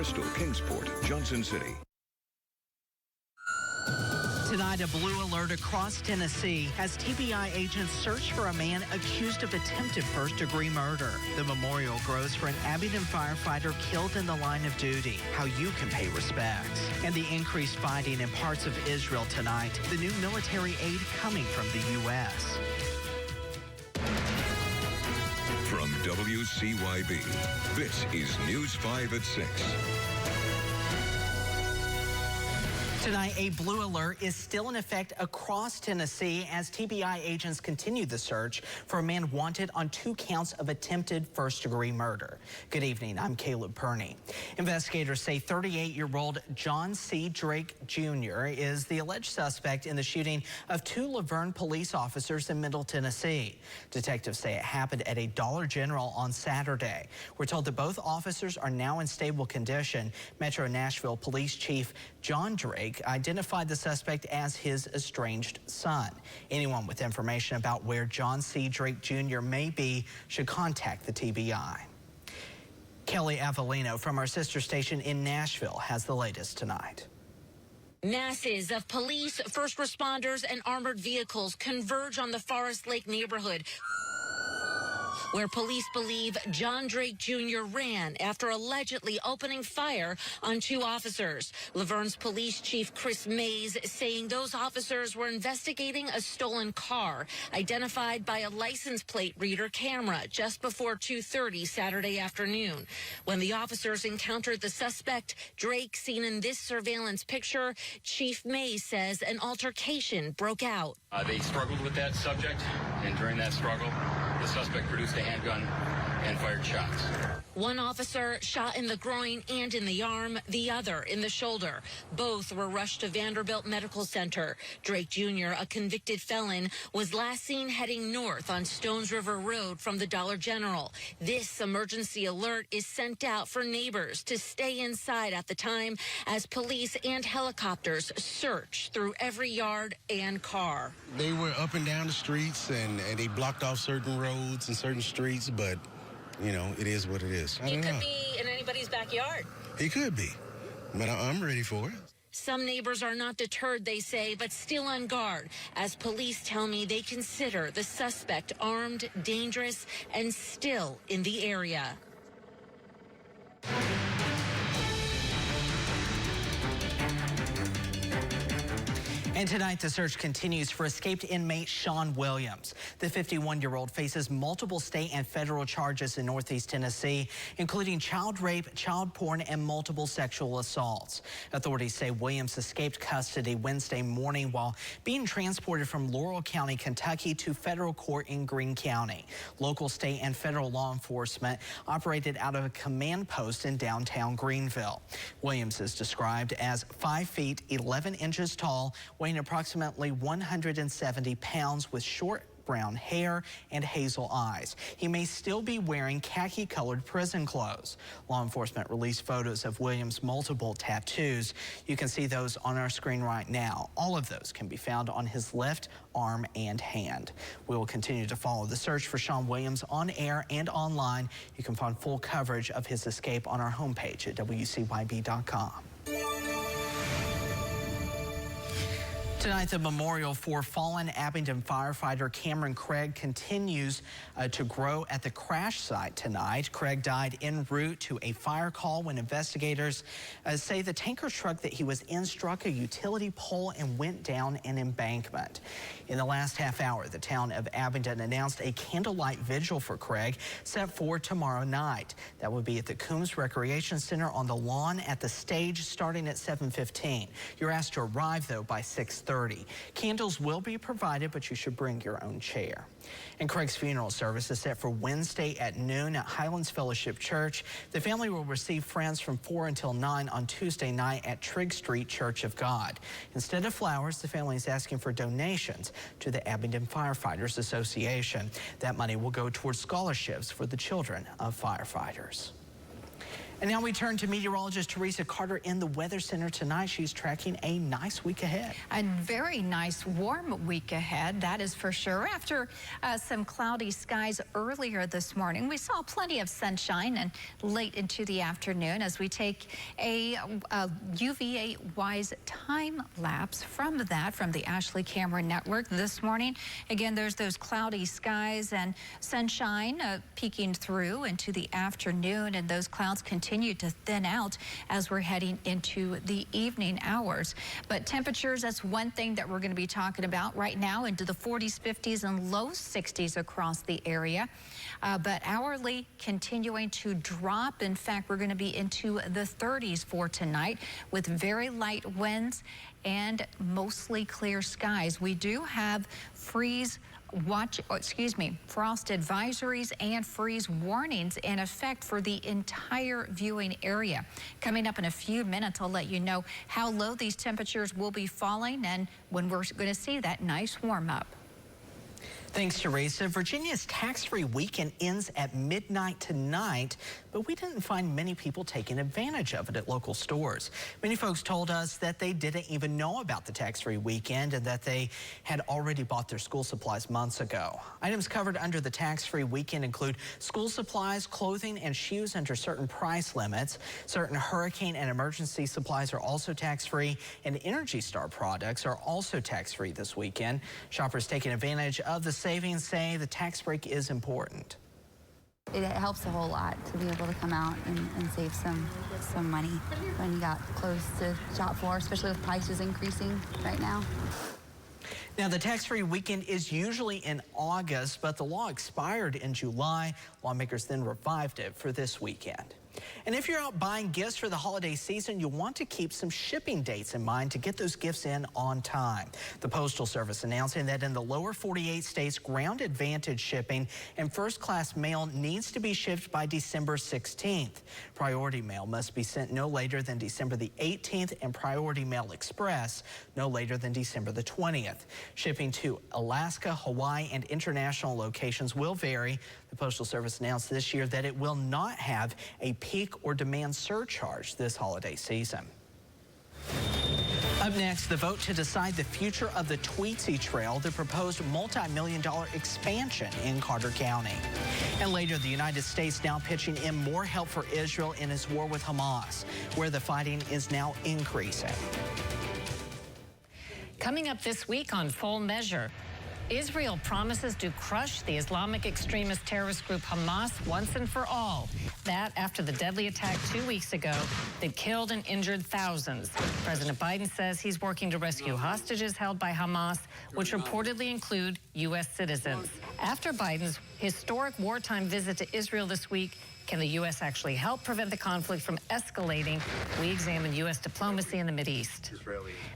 Bristol, Kingsport, Johnson City. Tonight, a blue alert across Tennessee as TBI agents search for a man accused of attempted first-degree murder. The memorial grows for an Abingdon firefighter killed in the line of duty. How you can pay respects. And the increased fighting in parts of Israel tonight. The new military aid coming from the U.S. From WCYB, this is News 5 at 6. Tonight, a blue alert is still in effect across Tennessee as TBI agents continue the search for a man wanted on 2 counts of attempted first-degree murder. Good evening, I'm Caleb Perney. Investigators say 38-year-old John C. Drake Jr. is the alleged suspect in the shooting of 2 Laverne police officers in Middle Tennessee. Detectives say it happened at a Dollar General on Saturday. We're told that both officers are now in stable condition. Metro Nashville Police Chief John Drake identified the suspect as his estranged son. Anyone with information about where John C. Drake Jr. may be should contact the TBI. Kelly Avellino from our sister station in Nashville has the latest tonight. Masses of police, first responders, and armored vehicles converge on the Forest Lake neighborhood, where police believe John Drake Jr. ran after allegedly opening fire on 2 officers. Laverne's police chief Chris Mays saying those officers were investigating a stolen car identified by a license plate reader camera just before 2:30 Saturday afternoon. When the officers encountered the suspect, Drake, seen in this surveillance picture, Chief Mays says an altercation broke out. They struggled with that subject, and during that struggle, the suspect produced a handgun and fired shots. One officer shot in the groin and in the arm, the other in the shoulder. Both were rushed to Vanderbilt Medical Center. Drake Jr., a convicted felon, was last seen heading north on Stones River Road from the Dollar General. This emergency alert is sent out for neighbors to stay inside at the time as police and helicopters search through every yard and car. They were up and down the streets and they blocked off certain roads and certain streets, but you know, it is what it is. He could be in anybody's backyard. He could be, but I'm ready for it. Some neighbors are not deterred, they say, but still on guard, as police tell me they consider the suspect armed, dangerous, and still in the area. And tonight, the search continues for escaped inmate Sean Williams. The 51-year-old faces multiple state and federal charges in Northeast Tennessee, including child rape, child porn, and multiple sexual assaults. Authorities say Williams escaped custody Wednesday morning while being transported from Laurel County, Kentucky to federal court in Greene County. Local, state, and federal law enforcement operated out of a command post in downtown Greenville. Williams is described as 5 feet 11 inches tall, weighing approximately 170 pounds with short brown hair and hazel eyes. He may still be wearing khaki-colored prison clothes. Law enforcement released photos of Williams' multiple tattoos. You can see those on our screen right now. All of those can be found on his left arm and hand. We will continue to follow the search for Sean Williams on air and online. You can find full coverage of his escape on our homepage at WCYB.com. Tonight, the memorial for fallen Abingdon firefighter Cameron Craig continues to grow at the crash site tonight. Craig died en route to a fire call when investigators say the tanker truck that he was in struck a utility pole and went down an embankment. In the last half hour, the town of Abingdon announced a candlelight vigil for Craig set for tomorrow night. That would be at the Coombs Recreation Center on the lawn at the stage starting at 7:15. You're asked to arrive, though, by 6:30. Candles will be provided, but you should bring your own chair. And Craig's funeral service is set for Wednesday at noon at Highlands Fellowship Church. The family will receive friends from 4 until 9 on Tuesday night at Trigg Street Church of God. Instead of flowers, the family is asking for donations to the Abingdon Firefighters Association. That money will go towards scholarships for the children of firefighters. And now we turn to meteorologist Teresa Carter in the Weather Center tonight. She's tracking a nice week ahead. A very nice warm week ahead, that is for sure. After some cloudy skies earlier this morning, we saw plenty of sunshine and late into the afternoon as we take a UVA-wise time lapse from the Ashley Camera Network this morning. Again, there's those cloudy skies and sunshine peeking through into the afternoon, and those clouds continue to thin out as we're heading into the evening hours. But temperatures, that's one thing that we're going to be talking about right now, into the 40s, 50s, and low 60s across the area. But hourly continuing to drop. In fact, we're going to be into the 30s for tonight with very light winds and mostly clear skies. We do have frost advisories and freeze warnings in effect for the entire viewing area. Coming up in a few minutes, I'll let you know how low these temperatures will be falling and when we're going to see that nice warm up. Thanks, Teresa. Virginia's tax-free weekend ends at midnight tonight, but we didn't find many people taking advantage of it at local stores. Many folks told us that they didn't even know about the tax-free weekend and that they had already bought their school supplies months ago. Items covered under the tax-free weekend include school supplies, clothing, and shoes under certain price limits. Certain hurricane and emergency supplies are also tax-free, and Energy Star products are also tax-free this weekend. Shoppers taking advantage of the savings say the tax break is important. It helps a whole lot to be able to come out and save some money when you got clothes to shop for, especially with prices increasing right now. Now, the tax-free weekend is usually in August, but the law expired in July. Lawmakers then revived it for this weekend. And if you're out buying gifts for the holiday season, you'll want to keep some shipping dates in mind to get those gifts in on time. The Postal Service announcing that in the lower 48 states, Ground Advantage shipping and first-class mail needs to be shipped by December 16th. Priority mail must be sent no later than December the 18th, and Priority Mail Express no later than December the 20th. Shipping to Alaska, Hawaii, and international locations will vary. The Postal Service announced this year that it will not have a peak or demand surcharge this holiday season. Up next, the vote to decide the future of the Tweetsie Trail, the proposed multi-million-dollar expansion in Carter County. And later, the United States now pitching in more help for Israel in its war with Hamas, where the fighting is now increasing. Coming up this week on Full Measure, Israel promises to crush the Islamic extremist terrorist group Hamas once and for all. That after the deadly attack 2 weeks ago that killed and injured thousands. President Biden says he's working to rescue hostages held by Hamas, which reportedly include U.S. citizens. After Biden's historic wartime visit to Israel this week, can the U.S. actually help prevent the conflict from escalating? We examine U.S. diplomacy in the Mideast.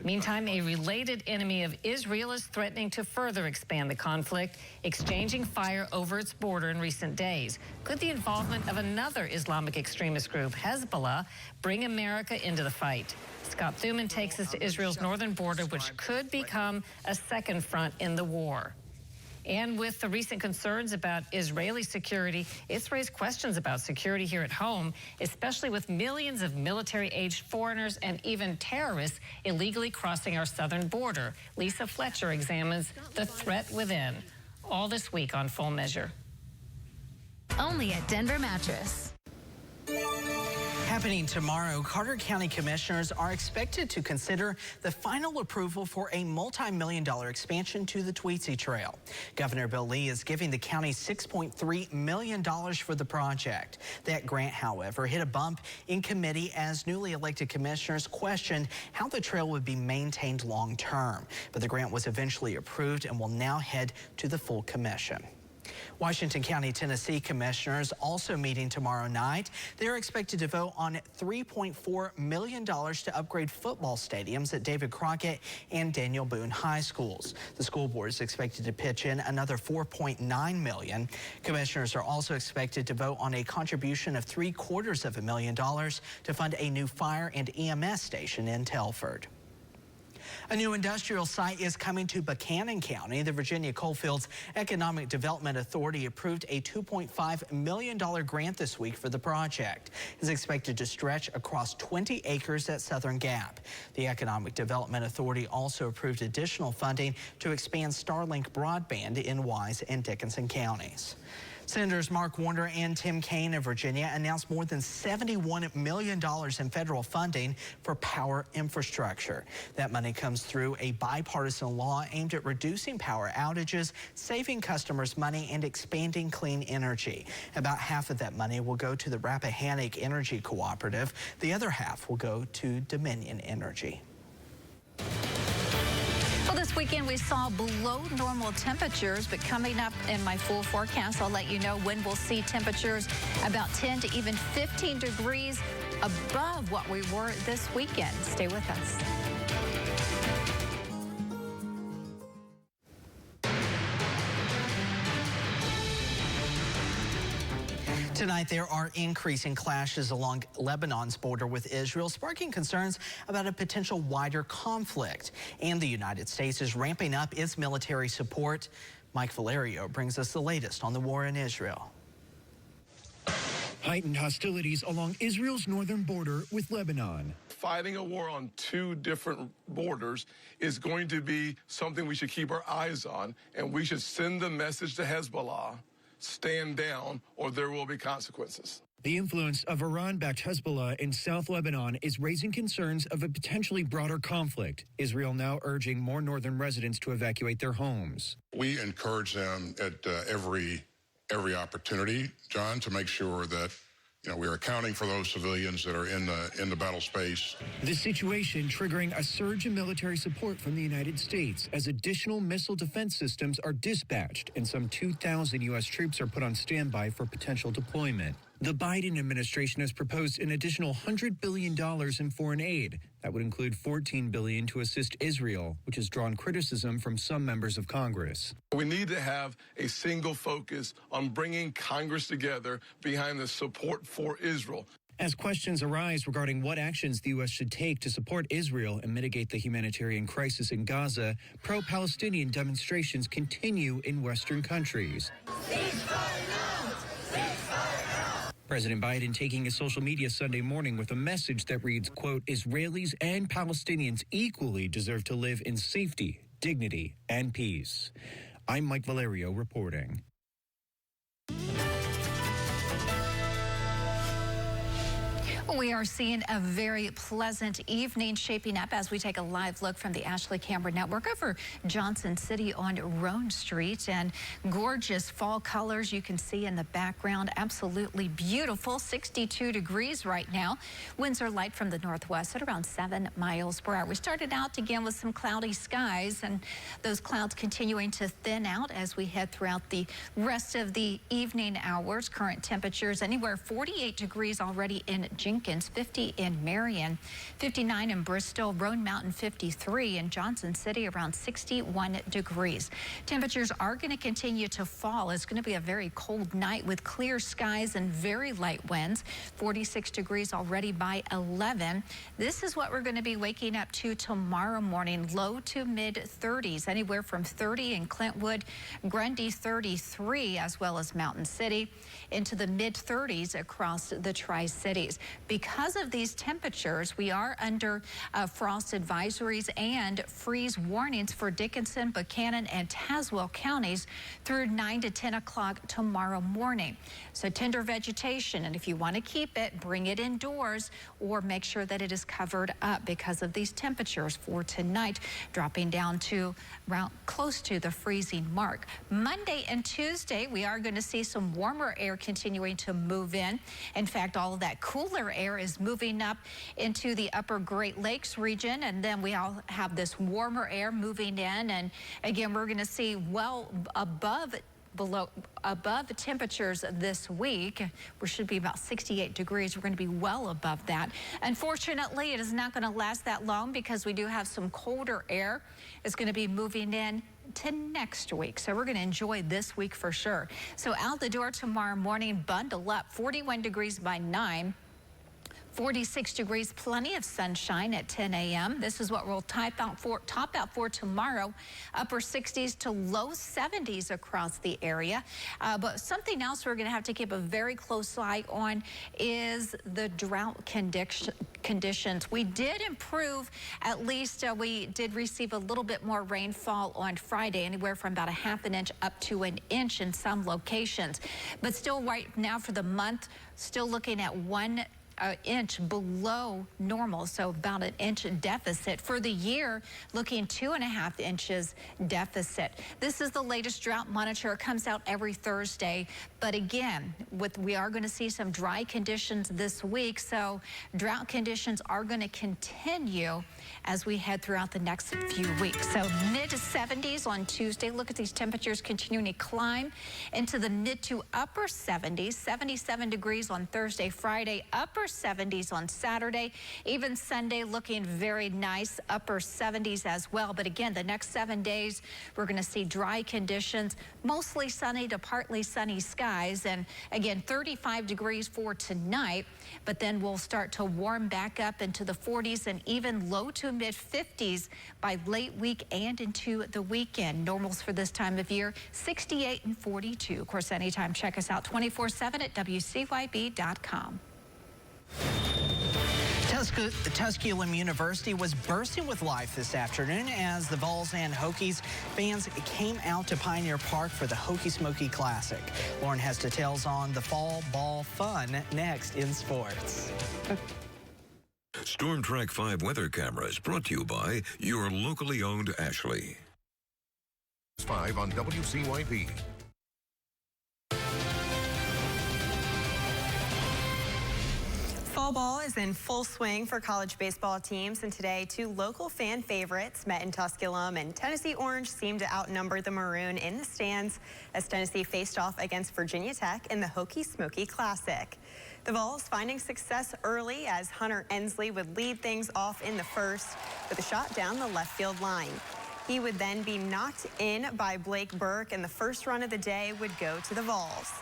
Meantime, a related enemy of Israel is threatening to further expand the conflict, exchanging fire over its border in recent days. Could the involvement of another Islamic extremist group, Hezbollah, bring America into the fight? Scott Thuman takes us to Israel's northern border, which could become a second front in the war. And with the recent concerns about Israeli security, it's raised questions about security here at home, especially with millions of military-aged foreigners and even terrorists illegally crossing our southern border. Lisa Fletcher examines the threat within. All this week on Full Measure. Only at Denver Mattress. Happening tomorrow, Carter County commissioners are expected to consider the final approval for a multi-million-dollar expansion to the Tweetsie Trail. Governor Bill Lee is giving the county $6.3 million for the project. That grant, however, hit a bump in committee as newly elected commissioners questioned how the trail would be maintained long-term. But the grant was eventually approved and will now head to the full commission. Washington County, Tennessee commissioners also meeting tomorrow night. They're expected to vote on $3.4 million to upgrade football stadiums at David Crockett and Daniel Boone High Schools. The school board is expected to pitch in another $4.9 million. Commissioners are also expected to vote on a contribution of $750,000 to fund a new fire and EMS station in Telford. A new industrial site is coming to Buchanan County. The Virginia Coalfields Economic Development Authority approved a $2.5 million grant this week for the project. It's expected to stretch across 20 acres at Southern Gap. The Economic Development Authority also approved additional funding to expand Starlink broadband in Wise and Dickinson counties. Senators Mark Warner and Tim Kaine of Virginia announced more than $71 million in federal funding for power infrastructure. That money comes through a bipartisan law aimed at reducing power outages, saving customers money, and expanding clean energy. About half of that money will go to the Rappahannock Energy Cooperative. The other half will go to Dominion Energy. Well, this weekend we saw below normal temperatures, but coming up in my full forecast, I'll let you know when we'll see temperatures about 10 to even 15 degrees above what we were this weekend. Stay with us. Tonight, there are increasing clashes along Lebanon's border with Israel, sparking concerns about a potential wider conflict. And the United States is ramping up its military support. Mike Valerio brings us the latest on the war in Israel. Heightened hostilities along Israel's northern border with Lebanon. Fighting a war on two different borders is going to be something we should keep our eyes on, and we should send the message to Hezbollah: stand down or there will be consequences. The influence of Iran-backed Hezbollah in South Lebanon is raising concerns of a potentially broader conflict. Israel now urging more northern residents to evacuate their homes. We encourage them at every opportunity, John, to make sure that we are accounting for those civilians that are in the battle space. The situation triggering a surge in military support from the United States as additional missile defense systems are dispatched and some 2,000 U.S. troops are put on standby for potential deployment. The Biden administration has proposed an additional $100 billion in foreign aid. That would include $14 billion to assist Israel, which has drawn criticism from some members of Congress. We need to have a single focus on bringing Congress together behind the support for Israel. As questions arise regarding what actions the U.S. should take to support Israel and mitigate the humanitarian crisis in Gaza, pro-Palestinian demonstrations continue in Western countries. President Biden taking his social media Sunday morning with a message that reads, quote, Israelis and Palestinians equally deserve to live in safety, dignity, and peace. I'm Mike Valerio reporting. We are seeing a very pleasant evening shaping up as we take a live look from the Ashley Camera Network over Johnson City on Roan Street, and gorgeous fall colors you can see in the background. Absolutely beautiful. 62 degrees right now. Winds are light from the northwest at around 7 miles per hour. We started out again with some cloudy skies, and those clouds continuing to thin out as we head throughout the rest of the evening hours. Current temperatures anywhere 48 degrees already in Jenkins, 50 in Marion, 59 in Bristol, Roan Mountain 53, and Johnson City around 61 degrees. Temperatures are going to continue to fall. It's going to be a very cold night with clear skies and very light winds. 46 degrees already by 11. This is what we're going to be waking up to tomorrow morning. Low to mid 30s, anywhere from 30 in Clintwood, Grundy 33, as well as Mountain City, into the mid 30s across the Tri-Cities. Because of these temperatures, we are under frost advisories and freeze warnings for Dickinson, Buchanan, and Tazewell counties through 9 to 10 o'clock tomorrow morning. So tender vegetation, and if you want to keep it, bring it indoors or make sure that it is covered up because of these temperatures for tonight, dropping down to around close to the freezing mark. Monday and Tuesday, we are going to see some warmer air continuing to move in. In fact, all of that cooler air is moving up into the upper Great Lakes region, and then we all have this warmer air moving in, and again we're going to see well above temperatures this week. We should be about 68 degrees. We're going to be well above that. Unfortunately, it is not going to last that long because we do have some colder air. It's going to be moving in to next week. So we're going to enjoy this week for sure. So out the door tomorrow morning, bundle up. 41 degrees by 9. 46 degrees, plenty of sunshine at 10 a.m. This is what we'll top out for tomorrow. Upper 60s to low 70s across the area. But something else we're going to have to keep a very close eye on is the drought conditions. We did improve, at least we did receive a little bit more rainfall on Friday, anywhere from about a ½ an inch up to an inch in some locations. But still right now for the month, still looking at 1 inch below normal, so about an inch deficit. For the year, looking 2.5 inches deficit. This is the latest drought monitor. It comes out every Thursday. But again, we are going to see some dry conditions this week, so drought conditions are going to continue as we head throughout the next few weeks. So mid 70s on Tuesday. Look at these temperatures continuing to climb into the mid to upper 70s. 77 degrees on Thursday, Friday, upper 70s on Saturday. Even Sunday looking very nice, upper 70s as well. But again, the next 7 days, we're going to see dry conditions, mostly sunny to partly sunny skies. And again, 35 degrees for tonight. But then we'll start to warm back up into the 40s and even low to mid 50s by late week and into the weekend. Normals for this time of year, 68 and 42. Of course, anytime, check us out 24/7 at WCYB.com. Tusculum University was bursting with life this afternoon as the Vols and Hokies fans came out to Pioneer Park for the Hokie Smoky Classic. Lauren has details on the fall ball fun next in sports. Storm Track 5 weather cameras brought to you by your locally owned Ashley. 5 on WCYB. Fall ball is in full swing for college baseball teams, and today 2 local fan favorites met in Tusculum, and Tennessee Orange seemed to outnumber the Maroon in the stands as Tennessee faced off against Virginia Tech in the Hokie Smoky Classic. The Vols finding success early as Hunter Ensley would lead things off in the first with a shot down the left field line. He would then be knocked in by Blake Burke, and the first run of the day would go to the Vols.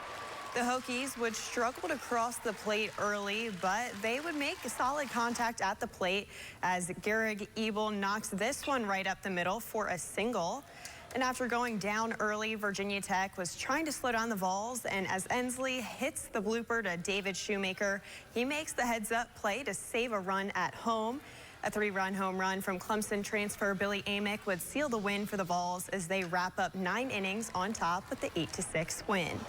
The Hokies would struggle to cross the plate early, but they would make solid contact at the plate as Garrig Ebel knocks this one right up the middle for a single. And after going down early, Virginia Tech was trying to slow down the Vols, and as Ensley hits the blooper to David Shoemaker, he makes the heads-up play to save a run at home. A 3-run home run from Clemson transfer Billy Amick would seal the win for the Vols as they wrap up 9 innings on top with the 8-6 win.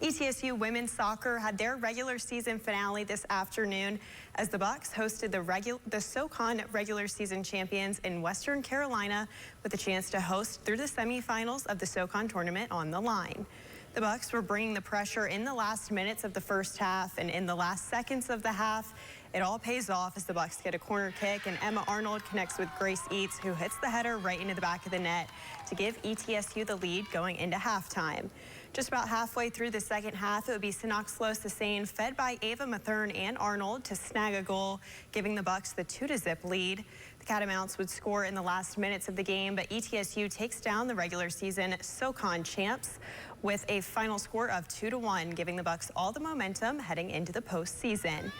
ETSU women's soccer had their regular season finale this afternoon as the Bucks hosted the SoCon regular season champions in Western Carolina with a chance to host through the semifinals of the SoCon tournament on the line. The Bucks were bringing the pressure in the last minutes of the first half, and in the last seconds of the half, it all pays off as the Bucks get a corner kick and Emma Arnold connects with Grace Eats, who hits the header right into the back of the net to give ETSU the lead going into halftime. Just about halfway through the second half, it would be Sinoxlos Sassane, fed by Ava Mathern and Arnold, to snag a goal, giving the Bucks the 2-0 lead. The Catamounts would score in the last minutes of the game, but ETSU takes down the regular season SoCon champs with a final score of 2-1, giving the Bucks all the momentum heading into the postseason.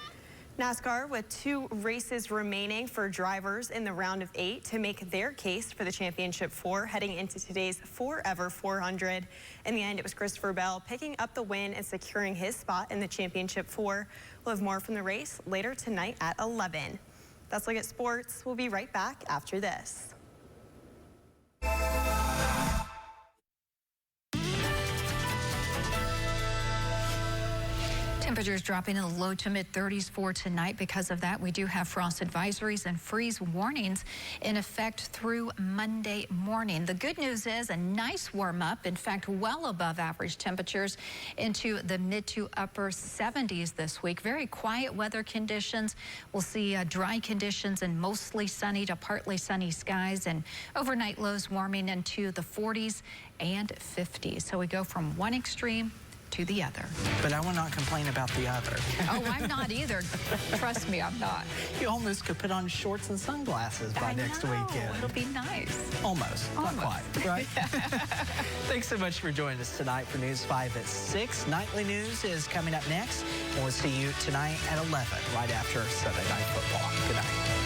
NASCAR with 2 races remaining for drivers in the round of 8 to make their case for the championship 4 heading into today's Forever 400. In the end, it was Christopher Bell picking up the win and securing his spot in the championship 4. We'll have more from the race later tonight at 11. That's Look at Sports. We'll be right back after this. Temperatures dropping in the low to mid 30s for tonight. Because of that, we do have frost advisories and freeze warnings in effect through Monday morning. The good news is a nice warm up, in fact, well above average temperatures into the mid to upper 70s this week. Very quiet weather conditions. We'll see dry conditions and mostly sunny to partly sunny skies, and overnight lows warming into the 40s and 50s. So we go from one extreme to the other. But I will not complain about the other. Oh, I'm not either. Trust me, I'm not. You almost could put on shorts and sunglasses by next weekend. It'll be nice. Almost. Not quite, right? Thanks so much for joining us tonight for News 5 at 6. Nightly News is coming up next. And we'll see you tonight at 11, right after Sunday Night Football. Good night.